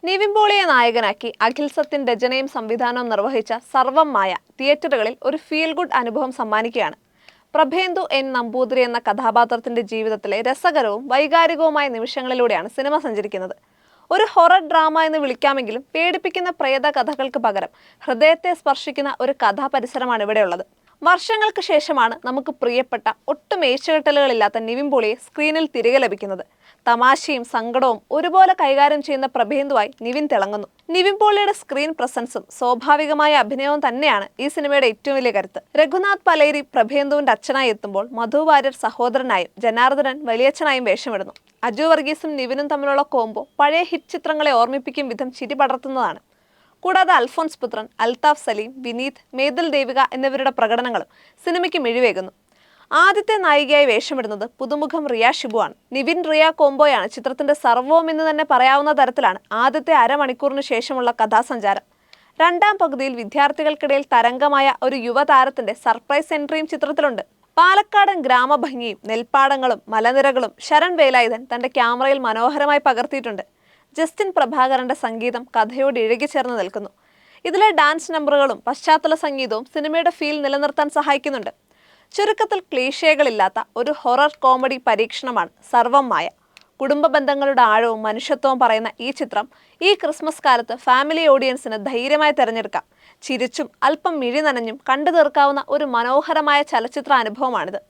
നിവിൻ പോളിയെ നായകനാക്കി അഖിൽ സത്യൻ രചനയും സംവിധാനവും നിർവഹിച്ച സർവം മായ തിയേറ്ററുകളിൽ ഒരു ഫീൽ ഗുഡ് അനുഭവം സമ്മാനിക്കുകയാണ്. പ്രഭേന്ദു എൻ നമ്പൂതിരി എന്ന കഥാപാത്രത്തിന്റെ ജീവിതത്തിലെ രസകരവും വൈകാരികവുമായ നിമിഷങ്ങളിലൂടെയാണ് സിനിമ സഞ്ചരിക്കുന്നത്. ഒരു ഹൊറർ ഡ്രാമ എന്ന് വിളിക്കാമെങ്കിലും പേടിപ്പിക്കുന്ന പ്രേത കഥകൾക്ക് പകരം ഹൃദയത്തെ സ്പർശിക്കുന്ന ഒരു കഥാപരിസരമാണ് ഇവിടെയുള്ളത്. വർഷങ്ങൾക്ക് ശേഷമാണ് നമുക്ക് പ്രിയപ്പെട്ട ഒട്ടും ഏച്ചുകെട്ടലുകളില്ലാത്ത നിവിൻ പോളിയെ സ്ക്രീനിൽ തിരികെ ലഭിക്കുന്നത്. തമാശയും സങ്കടവും ഒരുപോലെ കൈകാര്യം ചെയ്യുന്ന പ്രഭേന്ദുവായി നിവിൻ തിളങ്ങുന്നു. നിവിൻ പോളിയുടെ സ്ക്രീൻ പ്രസൻസും സ്വാഭാവികമായ അഭിനയവും തന്നെയാണ് ഈ സിനിമയുടെ ഏറ്റവും വലിയ കരുത്ത്. രഘുനാഥ് പലേരി പ്രഭേന്ദുവിന്റെ അച്ഛനായി എത്തുമ്പോൾ മധു വാര്യർ സഹോദരനായും ജനാർദ്ദനൻ വലിയച്ഛനായും വേഷമിടുന്നു. അജു വർഗീസും നിവിനും തമ്മിലുള്ള കോംബോ പഴയ ഹിറ്റ് ചിത്രങ്ങളെ ഓർമ്മിപ്പിക്കും വിധം ചിരി പടർത്തുന്നതാണ്. കൂടാതെ അൽഫോൺസ് പുത്രൻ, അൽതാഫ് സലീം, വിനീത്, മേതൽ ദേവിക എന്നിവരുടെ പ്രകടനങ്ങളും സിനിമയ്ക്ക് മിഴിവേകുന്നു. ആദ്യത്തെ നായികയായി വേഷമിടുന്നത് പുതുമുഖം റിയ ഷിബു ആണ്. നിവിൻ റിയ കോംബോയാണ് ചിത്രത്തിന്റെ സർവവും എന്ന് തന്നെ പറയാവുന്ന തരത്തിലാണ് ആദ്യത്തെ അരമണിക്കൂറിന് ശേഷമുള്ള കഥാസഞ്ചാരം. രണ്ടാം പകുതിയിൽ വിദ്യാർത്ഥികൾക്കിടയിൽ തരംഗമായ ഒരു യുവതാരത്തിന്റെ സർപ്രൈസ് എൻട്രിയും ചിത്രത്തിലുണ്ട്. പാലക്കാടൻ ഗ്രാമഭംഗിയും നെൽപ്പാടങ്ങളും മലനിരകളും ശരൺ വേലായുധൻ തന്റെ ക്യാമറയിൽ മനോഹരമായി പകർത്തിയിട്ടുണ്ട്. ജസ്റ്റിൻ പ്രഭാകരന്റെ സംഗീതം കഥയോട് ഇഴകിച്ചേർന്ന് നിൽക്കുന്നു. ഇതിലെ ഡാൻസ് നമ്പറുകളും പശ്ചാത്തല സംഗീതവും സിനിമയുടെ ഫീൽ നിലനിർത്താൻ സഹായിക്കുന്നുണ്ട്. ചുരുക്കത്തിൽ ക്ലീഷേകളില്ലാത്ത ഒരു ഹൊറർ കോമഡി പരീക്ഷണമാണ് സർവം മായ. കുടുംബ ബന്ധങ്ങളുടെ ആഴവും മനുഷ്യത്വവും പറയുന്ന ഈ ചിത്രം ഈ ക്രിസ്മസ് കാലത്ത് ഫാമിലി ഓഡിയൻസിന് ധൈര്യമായി തിരഞ്ഞെടുക്കാം. ചിരിച്ചും അല്പം മിഴി നനഞ്ഞും കണ്ടു തീർക്കാവുന്ന ഒരു മനോഹരമായ ചലച്ചിത്ര അനുഭവമാണിത്.